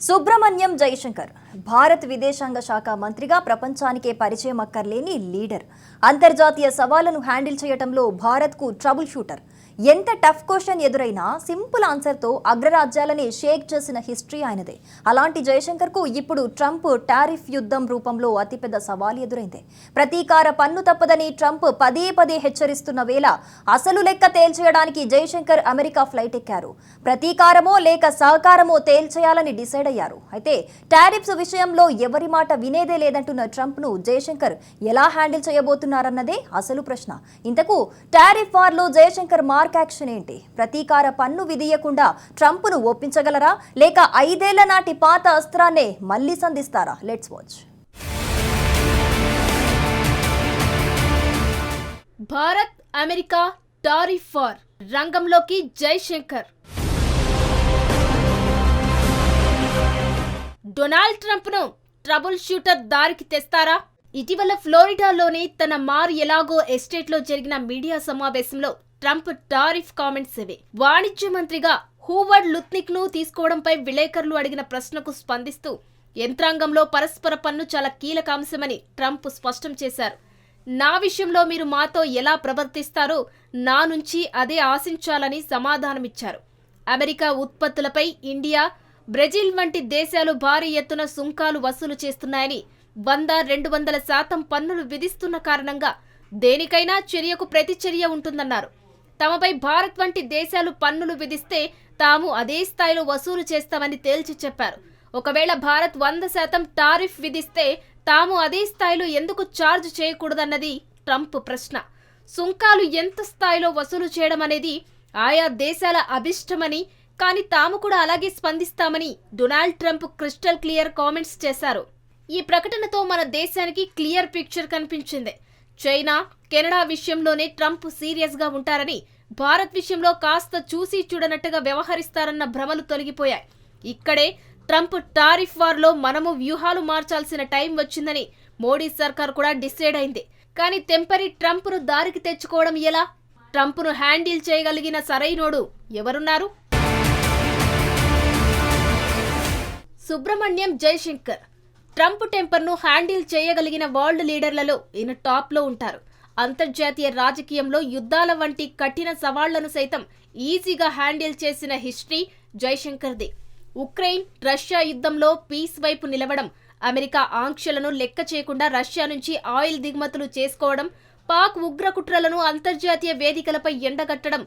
సుబ్రహ్మణ్యం జయశంకర్ భారత్ విదేశాంగ శాఖ మంత్రిగా ప్రపంచానికే పరిచయం అక్కర్లేని లీడర్. అంతర్జాతీయ సవాళ్లను హ్యాండిల్ చేయడంలో భారత్కు ట్రబుల్ షూటర్. ఎంత టఫ్ క్వశ్చన్ ఎదురైనా సింపుల్ ఆన్సర్తో అగ్రరాజ్యాలని షేక్ చేసిన హిస్టరీ ఆయనదే. అలాంటి జయశంకర్కు ఇప్పుడు ట్రంప్ టారిఫ్ యుద్ధం రూపంలో అతిపెద్ద సవాల్ ఎదురైంది. ప్రతీకార పన్ను తప్పదని ట్రంప్ పదే పదే హెచ్చరిస్తున్న వేళ అసలు లెక్క తేల్చేయడానికి జయశంకర్ అమెరికా ఫ్లైట్ ఎక్కారు. ప్రతీకారమో లేక సహకారమో తేల్చేయాలని డిసైడ్ అయ్యారు. అయితే టారిఫ్స్ విషయంలో ఎవరి మాట వినేదే లేదంటున్న ట్రంప్ను జయశంకర్ ఎలా హ్యాండిల్ చేయబోతున్నారన్నదే అసలు ప్రశ్న. ఇంతకు టారిఫ్ వార్లో జయశంకర్ మార్క్ యాక్షన్ ఏంటి? ప్రతీకార పన్ను విధియకుండా ట్రంప్ను ఒప్పించగలరా లేక 5 ఏళ్ల నాటి పాత అస్త్రాన్నే మళ్లీ సంధిస్తారా? Let's watch. Bharat America tariff war రంగంలోకి జైశంకర్. డొనాల్డ్ ట్రంప్ను ట్రబుల్ షూటర్ దారికి తెస్తారా? ఇటీవల ఫ్లోరిడాలోని తన మార్ ఎలాగో ఎస్టేట్లో జరిగిన మీడియా సమావేశంలో ట్రంప్ టారిఫ్ కామెంట్స్ ఇవి. వాణిజ్య మంత్రిగా హూవర్డ్ లుత్నిక్ ను తీసుకోవడంపై విలేకరులు అడిగిన ప్రశ్నకు స్పందిస్తూ యంత్రాంగంలో పరస్పర పన్ను చాలా కీలక అంశమని ట్రంప్ స్పష్టం చేశారు. నా విషయంలో మీరు మాతో ఎలా ప్రవర్తిస్తారో నా నుంచి అదే ఆశించాలని సమాధానమిచ్చారు. అమెరికా ఉత్పత్తులపై ఇండియా, బ్రెజిల్ వంటి దేశాలు భారీ ఎత్తున సుంకాలు వసూలు చేస్తున్నాయని, 100-200% పన్నులు విధిస్తున్న కారణంగా దేనికైనా చర్యకు ప్రతిచర్య ఉంటుందన్నారు. తమపై భారత్ వంటి దేశాలు పన్నులు విధిస్తే తాము అదే స్థాయిలో వసూలు చేస్తామని తేల్చి చెప్పారు. ఒకవేళ భారత్ 100% టారిఫ్ విధిస్తే తాము అదే స్థాయిలో ఎందుకు ఛార్జ్ చేయకూడదన్నది ట్రంప్ ప్రశ్న. సుంకాలు ఎంత స్థాయిలో వసూలు చేయడం అనేది ఆయా దేశాల అభిష్టమని, కానీ తాము కూడా అలాగే స్పందిస్తామని Donald Trump crystal clear comments చేశారు. ఈ ప్రకటనతో మన దేశానికి క్లియర్ పిక్చర్ కనిపించింది. చైనా, కెనడా విషయంలోనే ట్రంప్ సీరియస్ గా ఉంటారని, భారత్ విషయంలో కాస్త చూసి చూడనట్టుగా వ్యవహరిస్తారన్న భ్రమలు తొలగిపోయాయి. ఇక్కడే ట్రంప్ టారిఫ్ వార్లో మనము వ్యూహాలు మార్చాల్సిన టైం వచ్చిందని మోడీ సర్కార్ కూడా డిసైడ్ అయింది. కానీ తెంపరి ట్రంప్ను దారికి తెచ్చుకోవడం ఎలా? ట్రంప్ను హ్యాండిల్ చేయగలిగిన సరైనోడు ఎవరున్నారు? సుబ్రహ్మణ్యం జయశంకర్. ట్రంప్ టెంపర్ను హ్యాండిల్ చేయగలిగిన వరల్డ్ లీడర్లలో ఈయన టాప్లో ఉంటారు. అంతర్జాతీయ రాజకీయంలో యుద్ధాల వంటి కఠిన సవాళ్లను సైతం ఈజీగా హ్యాండిల్ చేసిన హిస్టరీ జైశంకర్ది. ఉక్రెయిన్, రష్యా యుద్ధంలో పీస్ వైపు నిలవడం, అమెరికా ఆంక్షలను లెక్క చేయకుండా రష్యా నుంచి ఆయిల్ దిగుమతులు చేసుకోవడం, పాక్ ఉగ్రకుట్రలను అంతర్జాతీయ వేదికలపై ఎండగట్టడం,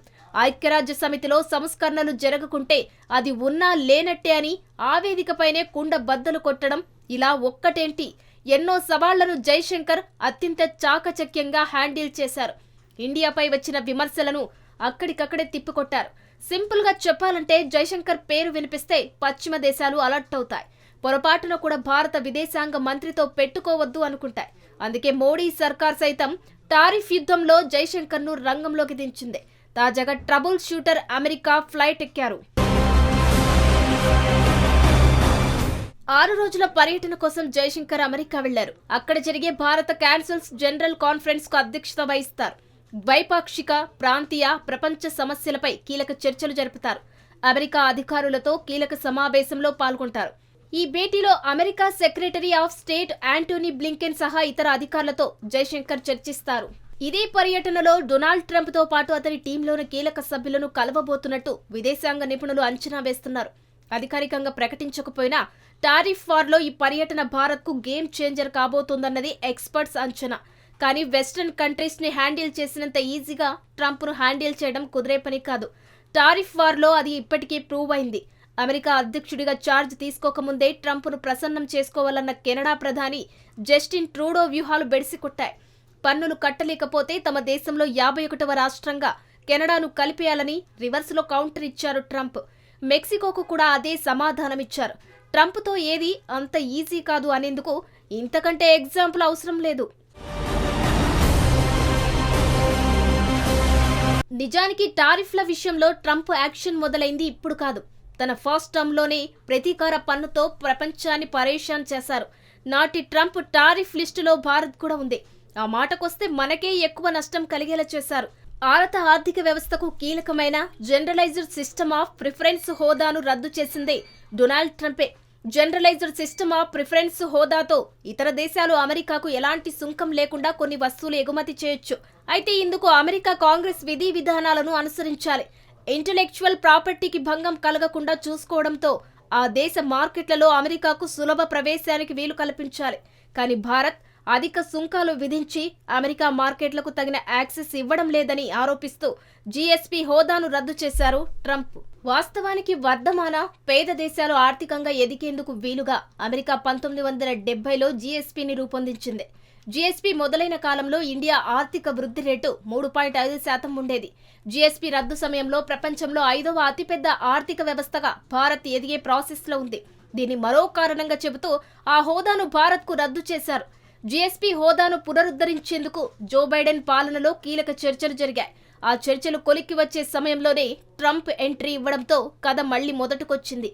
ఐక్యరాజ్య సమితిలో సంస్కరణలు జరగకుంటే అది ఉన్నా లేనట్టే అని ఆ వేదికపైనే కుండ బద్దలు కొట్టడం, ఇలా ఒక్కటేంటి ఎన్నో సవాళ్లను జైశంకర్ అత్యంత చాకచక్యంగా హ్యాండిల్ చేశారు. ఇండియాపై వచ్చిన విమర్శలను అక్కడికక్కడే తిప్పికొట్టారు. సింపుల్ గా చెప్పాలంటే జైశంకర్ పేరు వినిపిస్తే పశ్చిమ దేశాలు అలర్ట్ అవుతాయి. పొరపాటున కూడా భారత విదేశాంగ మంత్రితో పెట్టుకోవద్దు అనుకుంటాయి. అందుకే మోడీ సర్కార్ సైతం టారిఫ్ యుద్ధంలో జైశంకర్ ను రంగంలోకి దించింది. తాజాగా ట్రబుల్ షూటర్ అమెరికా ఫ్లైట్ ఎక్కారు. 6 రోజుల పర్యటన కోసం జైశంకర్ అమెరికా వెళ్లారు. అక్కడ జరిగే భారత కౌన్సిల్స్ జనరల్ కాన్ఫరెన్స్ కు అధ్యక్షత వహిస్తారు. ద్వైపాక్షిక, ప్రాంతీయ, ప్రపంచ సమస్యలపై కీలక చర్చలు జరుపుతారు. అమెరికా అధికారులతో కీలక సమావేశంలో పాల్గొంటారు. ఈ భేటీలో America secretary of state Antony Blinken సహా ఇతర అధికారులతో జైశంకర్ చర్చిస్తారు. ఇదే పర్యటనలో డొనాల్డ్ ట్రంప్ తో పాటు అతని టీంలోని కీలక సభ్యులను కలవబోతున్నట్టు విదేశాంగ నిపుణులు అంచనా వేస్తున్నారు. అధికారికంగా ప్రకటించకపోయినా టారిఫ్ వార్లో ఈ పర్యటన భారత్కు గేమ్ చేంజర్ కాబోతోందన్నది ఎక్స్పర్ట్స్ అంచనా. కానీ వెస్టర్న్ కంట్రీస్ ని హ్యాండిల్ చేసినంత ఈజీగా ట్రంప్ను హ్యాండిల్ చేయడం కుదిరే పని కాదు. టారిఫ్ వార్లో అది ఇప్పటికీ ప్రూవ్ అయింది. అమెరికా అధ్యక్షుడిగా ఛార్జ్ తీసుకోకముందే ట్రంప్ను ప్రసన్నం చేసుకోవాలన్న కెనడా ప్రధాని జస్టిన్ ట్రూడో వ్యూహాలు బెడిసికొట్టాయి. పన్నులు కట్టలేకపోతే తమ దేశంలో 51వ రాష్ట్రంగా కెనడాను కలిపేయాలని రివర్స్లో కౌంటర్ ఇచ్చారు ట్రంప్. మెక్సికోకు కూడా అదే సమాధానమిచ్చారు. ట్రంప్తో ఏది అంత ఈజీ కాదు అనేందుకు ఇంతకంటే ఎగ్జాంపుల్ అవసరం లేదు. నిజానికి టారిఫ్ల విషయంలో ట్రంప్ యాక్షన్ మొదలైంది ఇప్పుడు కాదు. తన ఫస్ట్ టర్మ్లోనే ప్రతీకార పన్నుతో ప్రపంచాన్ని పరేషాన్ చేశారు. నాటి ట్రంప్ టారిఫ్ లిస్టులో భారత్ కూడా ఉంది. ఆ మాటకొస్తే మనకే ఎక్కువ నష్టం కలిగేలా చేశారు. భారత ఆర్థిక వ్యవస్థకు కీలకమైన జనరలైజ్డ్ సిస్టమ్ ఆఫ్ ప్రిఫరెన్స్ హోదాను రద్దు చేసిందే డొనాల్డ్ ట్రంపే. జనరలైజ్డ్ సిస్టమ్ ఆఫ్ ప్రిఫరెన్స్ హోదాతో ఇతర దేశాలు అమెరికాకు ఎలాంటి సుంకం లేకుండా కొన్ని వస్తువులు ఎగుమతి చేయొచ్చు. అయితే ఇందుకు అమెరికా కాంగ్రెస్ విధి విధానాలను అనుసరించాలి. ఇంటెలెక్చువల్ ప్రాపర్టీకి భంగం కలగకుండా చూసుకోవడంతో ఆ దేశ మార్కెట్లలో అమెరికాకు సులభ ప్రవేశానికి వీలు కల్పించాలి. కానీ భారత్ అధిక సుంకాలు విధించి అమెరికా మార్కెట్లకు తగిన యాక్సెస్ ఇవ్వడం లేదని ఆరోపిస్తూ జీఎస్పీ హోదాను రద్దు చేశారు ట్రంప్. వాస్తవానికి వర్ధమాన పేద దేశాలు ఆర్థికంగా ఎదిగేందుకు వీలుగా అమెరికా 1970లో జీఎస్పీని రూపొందించింది. జీఎస్పీ మొదలైన కాలంలో ఇండియా ఆర్థిక వృద్ధి రేటు 3.5% ఉండేది. జీఎస్పీ రద్దు సమయంలో ప్రపంచంలో 5వ అతిపెద్ద ఆర్థిక వ్యవస్థగా భారత్ ఎదిగే ప్రాసెస్లో ఉంది. దీన్ని మరో కారణంగా చెబుతూ ఆ హోదాను భారత్కు రద్దు చేశారు. జీఎస్పీ హోదాను పునరుద్ధరించేందుకు జో బైడెన్ పాలనలో కీలక చర్చలు జరిగాయి. ఆ చర్చలు కొలిక్కి వచ్చే సమయంలోనే ట్రంప్ ఎంట్రీ ఇవ్వడంతో కథ మళ్లీ మొదటికొచ్చింది.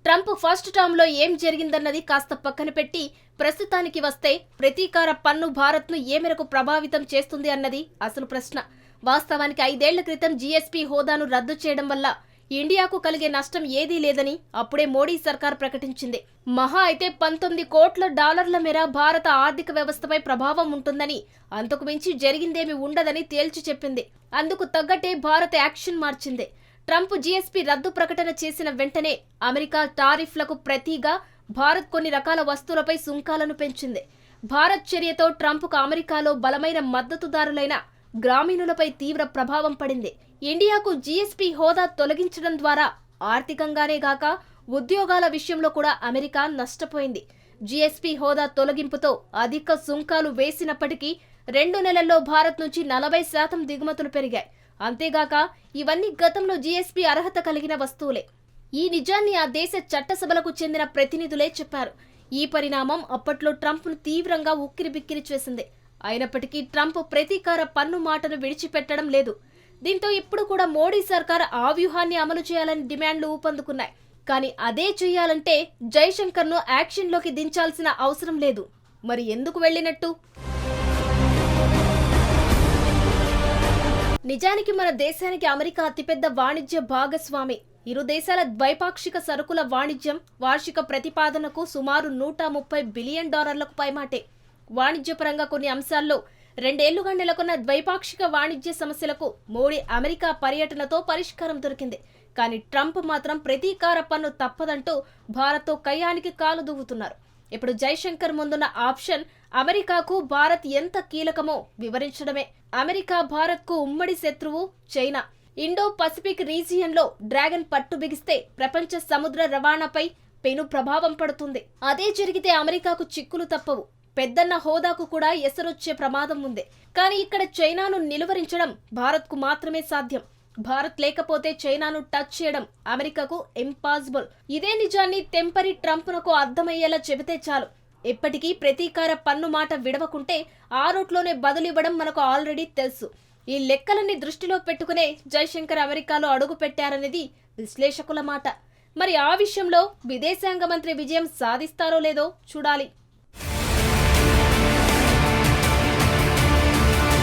ట్రంప్ ఫస్ట్ టర్మ్లో ఏం జరిగిందన్నది కాస్త పక్కన పెట్టి ప్రస్తుతానికి వస్తే ప్రతీకార పన్ను భారత్ను ఏ మేరకు ప్రభావితం చేస్తుంది అన్నది అసలు ప్రశ్న. వాస్తవానికి 5 ఏళ్ల క్రితం జీఎస్పీ హోదాను రద్దు చేయడం వల్ల ఇండియాకు కలిగే నష్టం ఏదీ లేదని అప్పుడే మోడీ సర్కార్ ప్రకటించింది. మహా అయితే $19 కోట్ల మేర భారత ఆర్థిక వ్యవస్థపై ప్రభావం ఉంటుందని, అంతకు మించి జరిగిందేమీ ఉండదని తేల్చి చెప్పింది. అందుకు తగ్గట్టే భారత్ యాక్షన్ మార్చింది. ట్రంప్ జీఎస్పీ రద్దు ప్రకటన చేసిన వెంటనే అమెరికా టారిఫ్లకు ప్రతిగా భారత్ కొన్ని రకాల వస్తువులపై సుంకాలను పెంచింది. భారత్ చర్యతో ట్రంప్కు అమెరికాలో బలమైన మద్దతుదారులైన గ్రామీణులపై తీవ్ర ప్రభావం పడింది. ఇండియాకు జీఎస్పీ హోదా తొలగించడం ద్వారా ఆర్థికంగానే గాక ఉద్యోగాల విషయంలో కూడా అమెరికా నష్టపోయింది. జీఎస్పీ హోదా తొలగింపుతో అధిక సుంకాలు వేసినప్పటికీ 2 నెలల్లో భారత్ నుంచి 40% దిగుమతులు పెరిగాయి. అంతేగాక ఇవన్నీ గతంలో జీఎస్పీ అర్హత కలిగిన వస్తువులే. ఈ నిజాన్ని ఆ దేశ చట్టసభలకు చెందిన ప్రతినిధులే చెప్పారు. ఈ పరిణామం అప్పట్లో ట్రంప్ను తీవ్రంగా ఉక్కిరిబిక్కిరి చేసింది. అయినప్పటికీ ట్రంప్ ప్రతీకార పన్ను మాటను విడిచిపెట్టడం లేదు. దీంతో ఇప్పుడు కూడా మోడీ సర్కార్ ఆ వ్యూహాన్ని అమలు చేయాలని డిమాండ్లు ఊపందుకున్నాయి. కానీ అదే చేయాలంటే జైశంకర్ను యాక్షన్లోకి దించాల్సిన అవసరం లేదు. మరి ఎందుకు వెళ్ళినట్టు? నిజానికి మన దేశానికి అమెరికా అతిపెద్ద వాణిజ్య భాగస్వామి. ఇరు దేశాల ద్వైపాక్షిక సరుకుల వాణిజ్యం వార్షిక ప్రతిపాదనకు సుమారు $130 బిలియన్ పైమాటే. వాణిజ్యపరంగా కొన్ని అంశాల్లో 2 ఏళ్లుగా నెలకొన్న ద్వైపాక్షిక వాణిజ్య సమస్యలకు మోడీ అమెరికా పర్యటనతో పరిష్కారం దొరికింది. కానీ ట్రంప్ మాత్రం ప్రతీకార పన్ను తప్పదంటూ భారత్తో కయ్యానికి కాలు దువ్వుతున్నారు. ఇప్పుడు జైశంకర్ ముందున్న ఆప్షన్ అమెరికాకు భారత్ ఎంత కీలకమో వివరించడమే. అమెరికా భారత్కు ఉమ్మడి శత్రువు చైనా. ఇండో పసిఫిక్ రీజియన్లో డ్రాగన్ పట్టు బిగిస్తే ప్రపంచ సముద్ర రవాణాపై పెను ప్రభావం పడుతుంది. అదే జరిగితే అమెరికాకు చిక్కులు తప్పవు. పెద్దన్న హోదాకు కూడా ఎసరొచ్చే ప్రమాదం ఉంది. కానీ ఇక్కడ చైనాను నిలువరించడం భారత్కు మాత్రమే సాధ్యం. భారత్ లేకపోతే చైనాను టచ్ చేయడం అమెరికాకు ఇంపాసిబుల్. ఇదే నిజాన్ని తెంపరి ట్రంప్నకు అర్థమయ్యేలా చెబితే చాలు. ఇప్పటికీ ప్రతీకార పన్ను మాట విడవకుంటే ఆ రూట్లోనే బదులివ్వడం మనకు ఆల్రెడీ తెలుసు. ఈ లెక్కలన్నీ దృష్టిలో పెట్టుకునే జైశంకర్ అమెరికాలో అడుగు పెట్టారనేది విశ్లేషకుల మాట. మరి ఆ విషయంలో విదేశాంగ మంత్రి విజయం సాధిస్తారో లేదో చూడాలి.